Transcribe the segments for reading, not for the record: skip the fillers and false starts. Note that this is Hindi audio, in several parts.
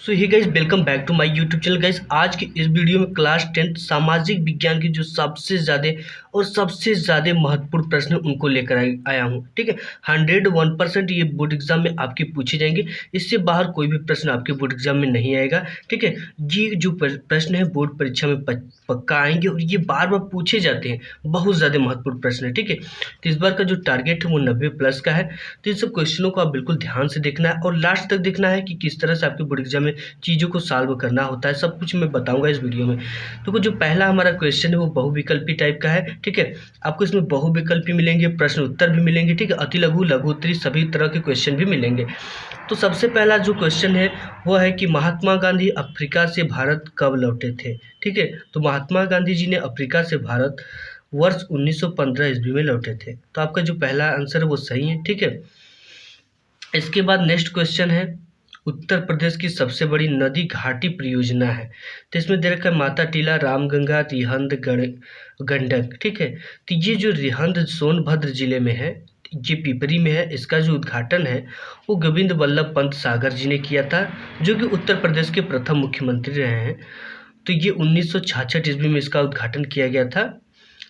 So hi guys welcome back to my YouTube channel. Guys आज की इस वीडियो में क्लास 10 सामाजिक विज्ञान की जो सबसे ज़्यादा महत्वपूर्ण प्रश्न है उनको लेकर आया हूँ। ठीक है, 101% ये बोर्ड एग्जाम में आपके पूछे जाएंगे। इससे बाहर कोई भी प्रश्न आपके बोर्ड एग्जाम में नहीं आएगा। ठीक है, ये जो प्रश्न है बोर्ड परीक्षा में पक्का आएंगे और ये बार बार पूछे जाते हैं, बहुत ज़्यादा महत्वपूर्ण प्रश्न है। ठीक है, तो इस बार का जो टारगेट है वो 90+ का है। तो इन सब क्वेश्चनों को आप बिल्कुल ध्यान से देखना है और लास्ट तक देखना है कि किस तरह से आपके बोर्ड एग्जाम में चीज़ों को सॉल्व करना होता है। सब कुछ मैं बताऊंगा इस वीडियो में। तो जो पहला हमारा क्वेश्चन है वो बहुविकल्पी टाइप का है। ठीक है, आपको इसमें बहुविकल्पी मिलेंगे, प्रश्न उत्तर भी मिलेंगे। ठीक है, अति लघु, लघु उत्तरी सभी तरह के क्वेश्चन भी मिलेंगे। तो सबसे पहला जो क्वेश्चन है वो है कि महात्मा गांधी अफ्रीका से भारत कब लौटे थे। ठीक है, तो महात्मा गांधी जी ने अफ्रीका से भारत वर्ष 1915 ईस्वी में लौटे थे। तो आपका जो पहला आंसर है वो सही है। ठीक है, इसके बाद नेक्स्ट क्वेश्चन है उत्तर प्रदेश की सबसे बड़ी नदी घाटी परियोजना है। तो इसमें दे रखा है माता टीला, रामगंगा, रिहंद, गंडक। ठीक है, तो ये जो रिहंद सोनभद्र जिले में है, ये पिपरी में है। इसका जो उद्घाटन है वो गोविंद वल्लभ पंत सागर जी ने किया था, जो कि उत्तर प्रदेश के प्रथम मुख्यमंत्री रहे हैं। तो ये 1966 ईस्वी में इसका उद्घाटन किया गया था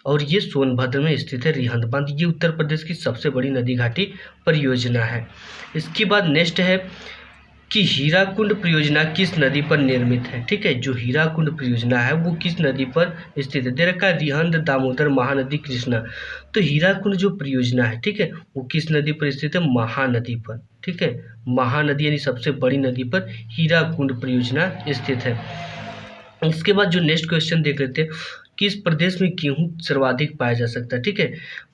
और ये सोनभद्र में स्थित है रिहंद बांध। ये उत्तर प्रदेश की सबसे बड़ी नदी घाटी परियोजना है। इसके बाद नेक्स्ट है कि हीराकुंड परियोजना किस नदी पर निर्मित है। ठीक है, जो हीराकुंड परियोजना है वो किस नदी पर स्थित है। दे रखा है रिहंद, दामोदर, महानदी, कृष्णा। तो हीराकुंड जो परियोजना है, ठीक है, वो किस नदी पर स्थित है, महानदी पर। ठीक है, महानदी यानी सबसे बड़ी नदी पर हीराकुंड परियोजना स्थित है। इसके बाद जो नेक्स्ट क्वेश्चन देख लेते हैं, किस प्रदेश में गेहूं सर्वाधिक पाया जा सकता है। ठीक है,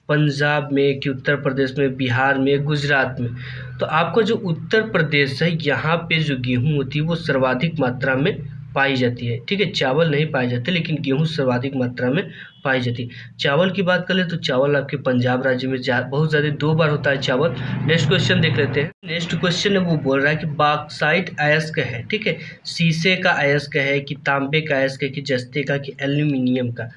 पंजाब में कि उत्तर प्रदेश में, बिहार में, गुजरात में। तो आपका जो उत्तर प्रदेश है यहाँ पे जो गेहूं होती है वो सर्वाधिक मात्रा में पाई जाती है। ठीक है, चावल नहीं पाए जाते लेकिन गेहूं सर्वाधिक मात्रा में पाई जाती है। चावल की बात करें तो चावल आपके पंजाब राज्य में बहुत ज़्यादा 2 बार होता है चावल। नेक्स्ट क्वेश्चन देख लेते हैं। नेक्स्ट क्वेश्चन है वो बोल रहा है कि बॉक्साइट अयस्क है। ठीक है, शीशे का अयस्क है कि तांबे का अयस्क है कि जस्ते का कि एल्यूमिनियम का।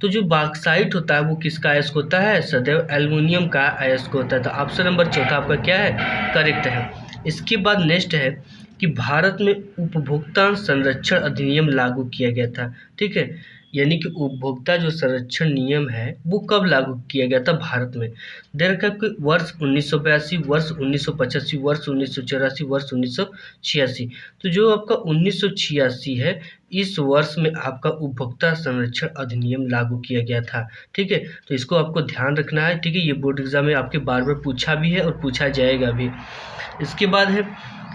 तो जो बॉक्साइट होता है वो किसका अयस्क होता है, सदैव एल्युमिनियम का अयस्क होता है। तो ऑप्शन नंबर चौथा आपका क्या है, करेक्ट है। इसके बाद नेक्स्ट है कि भारत में उपभोक्ता संरक्षण अधिनियम लागू किया गया था। ठीक है, यानी कि उपभोक्ता जो संरक्षण नियम है वो कब लागू किया गया था भारत में। दे रखा है वर्ष 1982, वर्ष 1985, वर्ष 1984, वर्ष 1986। तो जो आपका 1986 है, इस वर्ष में आपका उपभोक्ता संरक्षण अधिनियम लागू किया गया था। ठीक है, तो इसको आपको ध्यान रखना है। ठीक है, ये बोर्ड एग्जाम में आपके बार बार पूछा भी है और पूछा जाएगा भी। इसके बाद है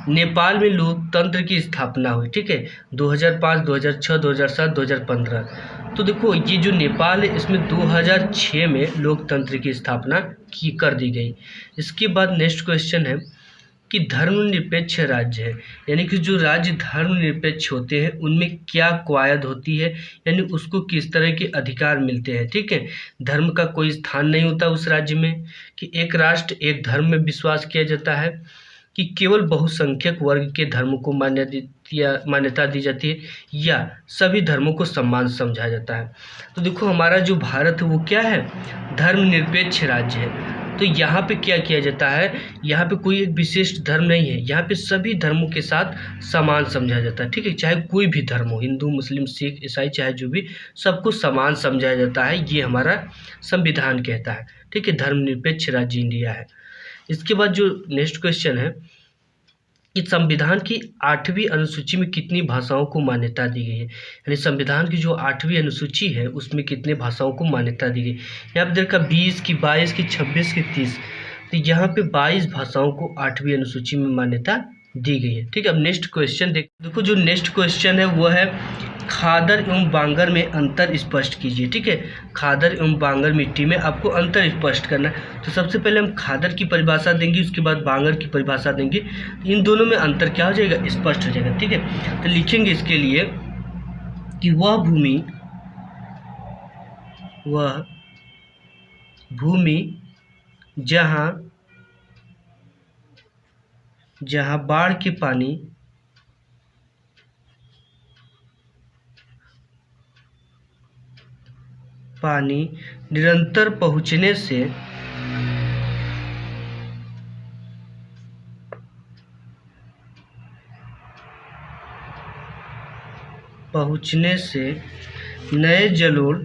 नेपाल में लोकतंत्र की स्थापना हुई। ठीक है, 2005, 2006, 2007, 2015। तो देखो ये जो नेपाल है इसमें 2006 में लोकतंत्र की स्थापना कर दी गई। इसके बाद नेक्स्ट क्वेश्चन है कि धर्मनिरपेक्ष राज्य है, यानी कि जो राज्य धर्मनिरपेक्ष होते हैं उनमें क्या कवायद होती है, यानी उसको किस तरह के अधिकार मिलते हैं। ठीक है, धर्म का कोई स्थान नहीं होता उस राज्य में, कि एक राष्ट्र एक धर्म में विश्वास किया जाता है, कि केवल बहुसंख्यक वर्ग के धर्म को मान्यता दी जाती है, या सभी धर्मों को सम्मान समझा जाता है। तो देखो हमारा जो भारत है वो क्या है, धर्मनिरपेक्ष राज्य है। तो यहाँ पे क्या किया जाता है, यहाँ पे कोई एक विशिष्ट धर्म नहीं है, यहाँ पे सभी धर्मों के साथ समान समझा जाता है। ठीक है, चाहे कोई भी धर्म हो, हिंदू, मुस्लिम, सिख, ईसाई, चाहे जो भी, सबको समान समझा जाता है। ये हमारा संविधान कहता है। ठीक है, धर्मनिरपेक्ष राज्य इंडिया है। इसके बाद जो नेक्स्ट क्वेश्चन है कि संविधान की 8वीं अनुसूची में कितनी भाषाओं को मान्यता दी गई है, यानी संविधान की जो 8वीं अनुसूची है उसमें कितने भाषाओं को मान्यता दी गई। यहाँ पे देखा 20 की, 22 की, 26 की, 30। तो यहाँ पे 22 भाषाओं को 8वीं अनुसूची में मान्यता दी गई है। ठीक है, अब नेक्स्ट क्वेश्चन देखो जो नेक्स्ट क्वेश्चन है वो है खादर एवं बांगर में अंतर स्पष्ट कीजिए। ठीक है, खादर एवं बांगर मिट्टी में आपको अंतर स्पष्ट करना है। तो सबसे पहले हम खादर की परिभाषा देंगे, उसके बाद बांगर की परिभाषा देंगे। इन दोनों में अंतर क्या हो जाएगा, स्पष्ट हो जाएगा। ठीक है, तो लिखेंगे इसके लिए कि वह भूमि जहाँ बाढ़ के पानी निरंतर पहुँचने से पहुँचने से नए जलोढ़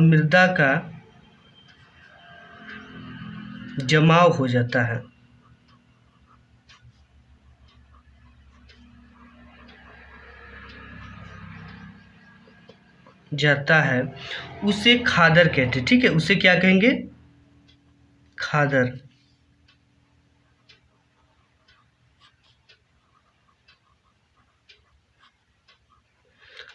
मृदा का जमाव हो जाता है। उसे खादर कहते हैं। ठीक है, उसे क्या कहेंगे? खादर।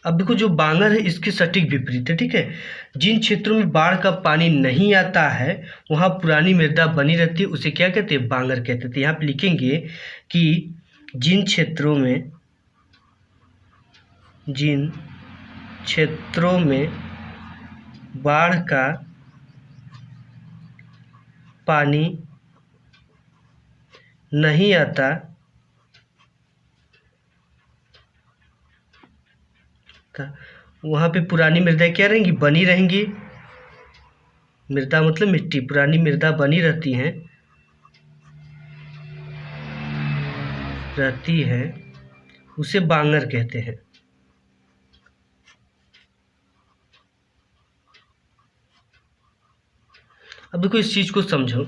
अब देखो, जो बांगर है इसके सटीक विपरीत है। ठीक है, जिन क्षेत्रों में बाढ़ का पानी नहीं आता है वहाँ पुरानी मृदा बनी रहती है, उसे क्या कहते हैं? बांगर कहते थे। यहाँ पे लिखेंगे कि जिन क्षेत्रों में बाढ़ का पानी नहीं आता वहाँ पे पुरानी मृदा क्या रहेंगी? बनी रहेंगी। मृदा मतलब मिट्टी, पुरानी मृदा बनी रहती है, उसे बांगर कहते हैं। अब देखो, इस चीज़ को समझो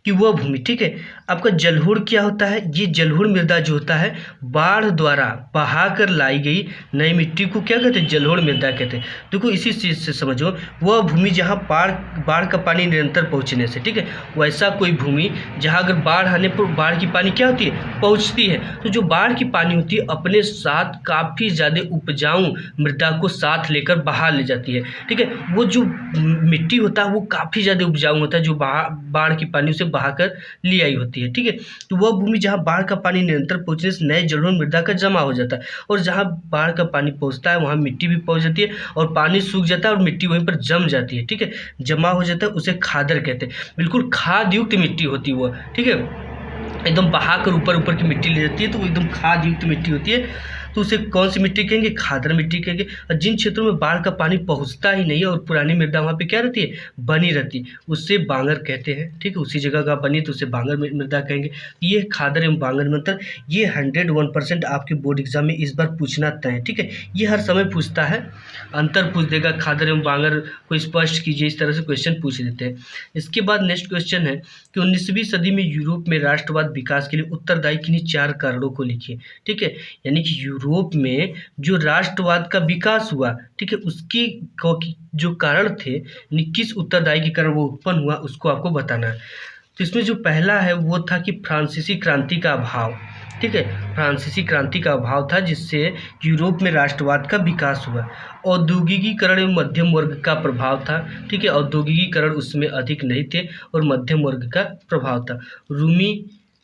कि वह भूमि, ठीक है, आपका जलोढ़ क्या होता है? ये जलोढ़ मृदा जो होता है बाढ़ द्वारा बहाकर लाई गई नई मिट्टी को क्या कहते हैं? जलोढ़ मृदा कहते हैं। देखो, इसी चीज़ से समझो, वह भूमि जहाँ बाढ़ का पानी निरंतर पहुँचने से, ठीक है, वैसा कोई भूमि जहाँ अगर बाढ़ आने पर बाढ़ की पानी क्या होती है? पहुँचती है। तो जो बाढ़ की पानी होती है अपने साथ काफ़ी ज़्यादा उपजाऊ मृदा को साथ लेकर बहा ले जाती है। ठीक है, वो जो मिट्टी होता है वो काफ़ी ज़्यादा उपजाऊ होता है, जो बाढ़ की पानी उसे बहाकर ले आई होती है। ठीक है, तो वह भूमि जहाँ बाढ़ का पानी निरंतर पहुँचने से नए जलोढ़ मृदा का जमा हो जाता है, और जहाँ बाढ़ का पानी पहुँचता है वहाँ मिट्टी भी पहुँच जाती है और पानी सूख जाता है और मिट्टी वहीं पर जम जाती है। ठीक है, जमा हो जाता है, उसे खादर कहते हैं। बिल्कुल खाद युक्त मिट्टी होती है वह। ठीक है, एकदम बहाकर ऊपर की मिट्टी ले जाती है तो वो एकदम खाद युक्त मिट्टी होती है। तो उसे कौन सी मिट्टी कहेंगे? खादर मिट्टी कहेंगे। और जिन क्षेत्रों में बाढ़ का पानी पहुंचता ही नहीं है और पुरानी मृदा वहाँ पे क्या रहती है? बनी रहती है, उससे बांगर कहते हैं। ठीक है, उसी जगह का बनी तो उसे बांगर मृदा कहेंगे। ये खादर एवं बांगर में अंतर, ये 101% आपके बोर्ड एग्जाम में इस बार पूछना तय है। ठीक है, ये हर समय पूछता है, अंतर पूछ देगा, खादर एवं बांगर को स्पष्ट कीजिए, इस तरह से क्वेश्चन पूछ देते हैं। इसके बाद नेक्स्ट क्वेश्चन है कि 19वीं सदी में यूरोप में राष्ट्रवाद विकास के लिए उत्तरदायी किन्हीं 4 कारणों को लिखिए। ठीक है, यानी कि यूरोप में जो राष्ट्रवाद का विकास हुआ, ठीक है, उसकी जो कारण थे, यानी किस उत्तरदायी के कारण वो उत्पन्न हुआ, उसको आपको बताना है। तो इसमें जो पहला है वो था कि फ्रांसीसी क्रांति का अभाव। ठीक है, फ्रांसीसी क्रांति का अभाव था जिससे यूरोप में राष्ट्रवाद का विकास हुआ। औद्योगिकीकरण एवं मध्यम वर्ग का प्रभाव था। ठीक है, औद्योगिकीकरण उसमें अधिक नहीं थे और मध्यम वर्ग का प्रभाव था।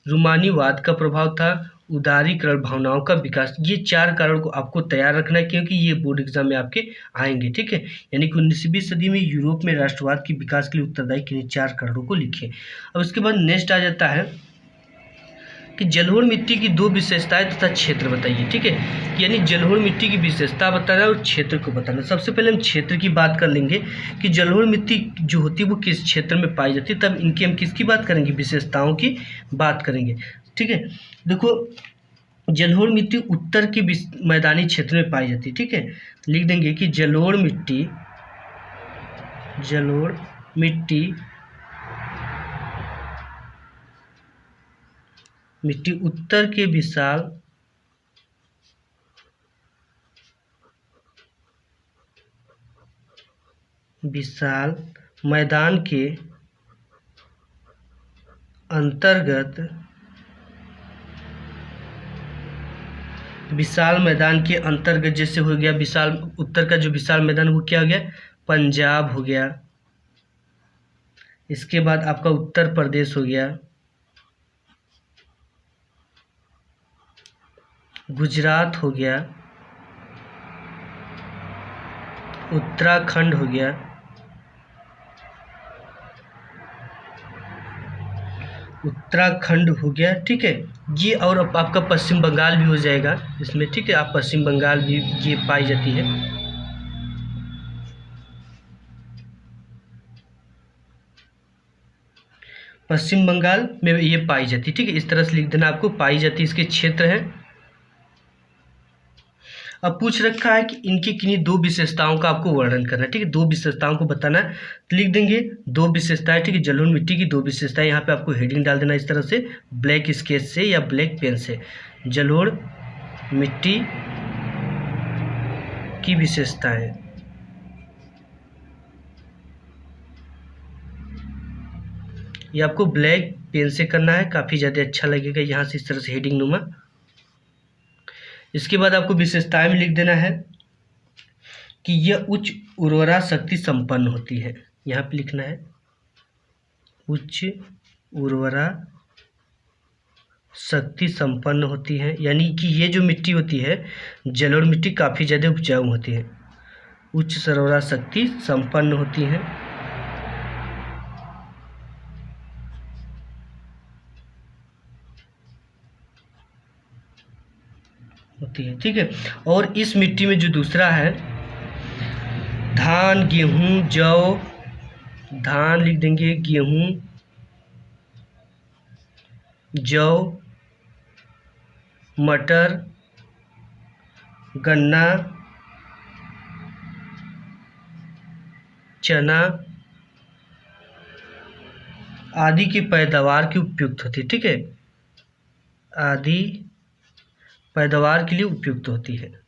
रूमानीवाद का प्रभाव था, उदारीकरण भावनाओं का विकास। ये 4 कारण को आपको तैयार रखना है क्योंकि ये बोर्ड एग्जाम में आपके आएंगे। ठीक है, यानी कि 19वीं सदी में यूरोप में राष्ट्रवाद के विकास के लिए उत्तरदायी किन्हीं 4 कारणों को लिखिए। अब इसके बाद नेक्स्ट आ जाता है कि जलोढ़ मिट्टी की 2 विशेषताएं तथा क्षेत्र बताइए। ठीक है, यानी जलोढ़ मिट्टी की विशेषता बताना और क्षेत्र को बताना। सबसे पहले हम क्षेत्र की बात कर लेंगे कि जलोढ़ मिट्टी जो होती है वो किस क्षेत्र में पाई जाती है, तब इनकी हम किसकी बात करेंगे? विशेषताओं की बात करेंगे। ठीक है, देखो, जलोढ़ मिट्टी उत्तर के मैदानी क्षेत्र में पाई जाती है। ठीक है, लिख देंगे कि जलोढ़ मिट्टी उत्तर के विशाल मैदान के अंतर्गत जैसे हो गया विशाल उत्तर का जो विशाल मैदान वो क्या हो गया? पंजाब हो गया। इसके बाद आपका उत्तर प्रदेश हो गया, गुजरात हो गया, उत्तराखंड हो गया, ठीक है, ये और आपका पश्चिम बंगाल भी हो जाएगा इसमें। ठीक है, आप पश्चिम बंगाल भी ये पाई जाती है। पश्चिम बंगाल में ये पाई जाती है। ठीक है, इस तरह से लिख देना आपको, पाई जाती इसके क्षेत्र है। अब पूछ रखा है कि इनकी किन्हीं दो विशेषताओं का आपको वर्णन करना है। ठीक है, दो विशेषताओं को बताना है, तो लिख देंगे दो विशेषताएं। ठीक है, जलोढ़ मिट्टी की दो विशेषताएं। यहाँ पे आपको हेडिंग डाल देना इस तरह से, ब्लैक स्केच से या ब्लैक पेन से, जलोढ़ मिट्टी की विशेषताएं। ये आपको ब्लैक पेन से करना है, काफ़ी ज़्यादा अच्छा लगेगा। यहाँ से इस तरह से हेडिंग नुमा। इसके बाद आपको विशेषताएं में लिख देना है कि यह उच्च उर्वरा शक्ति संपन्न होती है। यहाँ पे लिखना है उच्च उर्वरा शक्ति संपन्न होती है, यानी कि ये जो मिट्टी होती है जलोढ़ मिट्टी काफ़ी ज़्यादा उपजाऊ होती है, उच्च उर्वरा शक्ति संपन्न होती है। ठीक है, और इस मिट्टी में जो दूसरा है धान, गेहूं, जौ, धान लिख देंगे, गेहूं, जौ, मटर, गन्ना, चना आदि की पैदावार की उपयुक्त होती है। ठीक है, आदि पैदावार के लिए उपयुक्त होती है।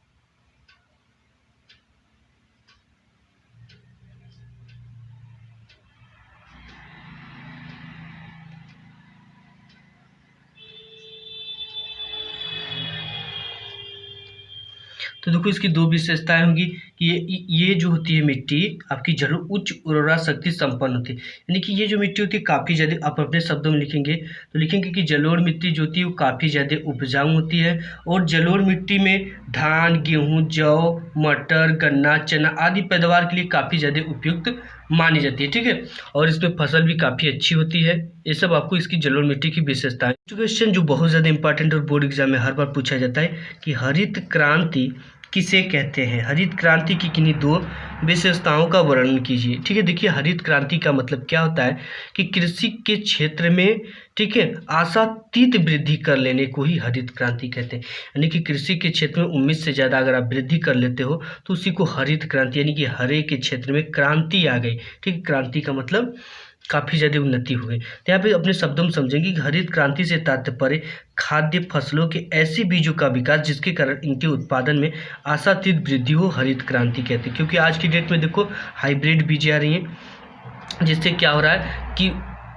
तो देखो इसकी दो विशेषताएं होंगी कि ये जो होती है मिट्टी आपकी जलोढ़ उच्च उर्वरा शक्ति संपन्न होती है, यानी कि ये जो मिट्टी होती है काफ़ी ज़्यादा, आप अपने शब्दों में लिखेंगे तो लिखेंगे कि जलोढ़ मिट्टी जो होती है वो काफ़ी ज़्यादा उपजाऊ होती है, और जलोढ़ मिट्टी में धान, गेहूँ, जौ, मटर, गन्ना, चना आदि पैदावार के लिए काफ़ी ज़्यादा उपयुक्त मानी जाती है। ठीक है, और इसमें फसल भी काफ़ी अच्छी होती है। ये सब आपको इसकी जलोढ़ मिट्टी की विशेषता है। क्वेश्चन जो बहुत ज़्यादा इंपॉर्टेंट और बोर्ड एग्जाम में हर बार पूछा जाता है कि हरित क्रांति किसे कहते हैं। हरित क्रांति की किन्हीं दो विशेषताओं का वर्णन कीजिए। ठीक है, देखिए हरित क्रांति का मतलब क्या होता है कि कृषि के क्षेत्र में, ठीक है, आशातीत वृद्धि कर लेने को ही हरित क्रांति कहते हैं। यानी कि कृषि के क्षेत्र में उम्मीद से ज़्यादा अगर आप वृद्धि कर लेते हो तो उसी को हरित क्रांति, यानी कि हरे के क्षेत्र में क्रांति आ गई। ठीक है, क्रांति का मतलब काफ़ी ज़्यादा उन्नति हुई। तो यहाँ पे अपने शब्दों में समझेंगे कि हरित क्रांति से तात्पर्य खाद्य फसलों के ऐसे बीजों का विकास जिसके कारण इनके उत्पादन में आशातीत वृद्धि हो, हरित क्रांति कहते हैं। क्योंकि आज की डेट में देखो हाइब्रिड बीजें आ रही हैं, जिससे क्या हो रहा है कि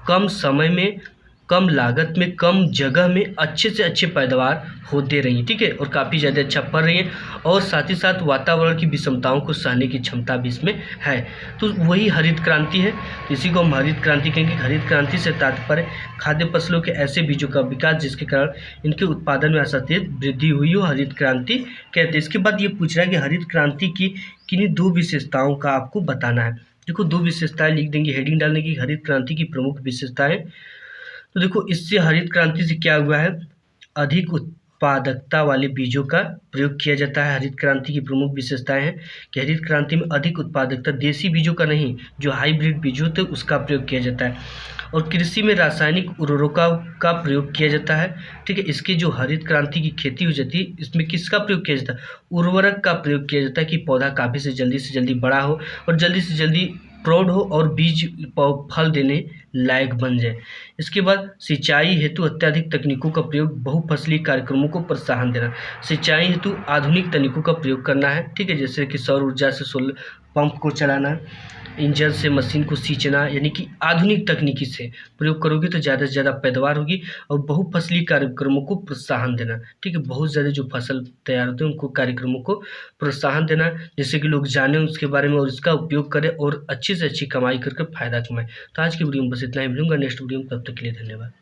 कम समय में, कम लागत में, कम जगह में अच्छे से अच्छे पैदावार हो दे रही हैं। ठीक है, और काफ़ी ज़्यादा अच्छा पड़ रही हैं, और साथ ही साथ वातावरण की विषमताओं को सहने की क्षमता भी इसमें है। तो वही हरित क्रांति है, इसी को हम हरित क्रांति कहेंगे। हरित क्रांति से तात्पर्य खाद्य फसलों के ऐसे बीजों का विकास जिसके कारण इनके उत्पादन में आशातीत वृद्धि हुई हो, हरित क्रांति कहते हैं। इसके बाद ये पूछ रहा है कि हरित क्रांति की किन्हीं दो विशेषताओं का आपको बताना है। देखो दो विशेषताएं लिख देंगे, हेडिंग डालने की, हरित क्रांति की प्रमुख विशेषताएं। तो देखो इससे हरित क्रांति से क्या हुआ है, अधिक उत्पादकता वाले बीजों का प्रयोग किया जाता है। हरित क्रांति की प्रमुख विशेषताएं हैं कि हरित क्रांति में अधिक उत्पादकता, देसी बीजों का नहीं, जो हाइब्रिड बीज होते हैं उसका प्रयोग किया जाता है, और कृषि में रासायनिक उर्वरकों का प्रयोग किया जाता है। ठीक है, इसकी जो हरित क्रांति की खेती हो जाती है इसमें किसका प्रयोग किया जाता है, उर्वरक का प्रयोग किया जाता है कि पौधा काफ़ी से जल्दी बड़ा हो और जल्दी से जल्दी प्रौढ़ हो और बीज फल देने लायक बन जाए। इसके बाद सिंचाई हेतु अत्याधिक तकनीकों का प्रयोग, बहुफसली कार्यक्रमों को प्रोत्साहन देना। सिंचाई हेतु आधुनिक तकनीकों का प्रयोग करना है। ठीक है, जैसे कि सौर ऊर्जा से सोलर पंप को चलाना, इंजन से मशीन को सींचना, यानी कि आधुनिक तकनीकी से प्रयोग करोगे तो ज़्यादा से ज़्यादा पैदावार होगी, और बहुफसली कार्यक्रमों को प्रोत्साहन देना। ठीक है, बहुत ज़्यादा जो फसल तैयार होते हैं उनको कार्यक्रमों को प्रोत्साहन देना, जिससे कि लोग जानें उसके बारे में और इसका उपयोग करें और अच्छी से अच्छी कमाई करके फ़ायदा कमाएं। तो आज की वीडियो में बस इतना ही, मिलूंगा नेक्स्ट वीडियो में, तब तक के लिए धन्यवाद।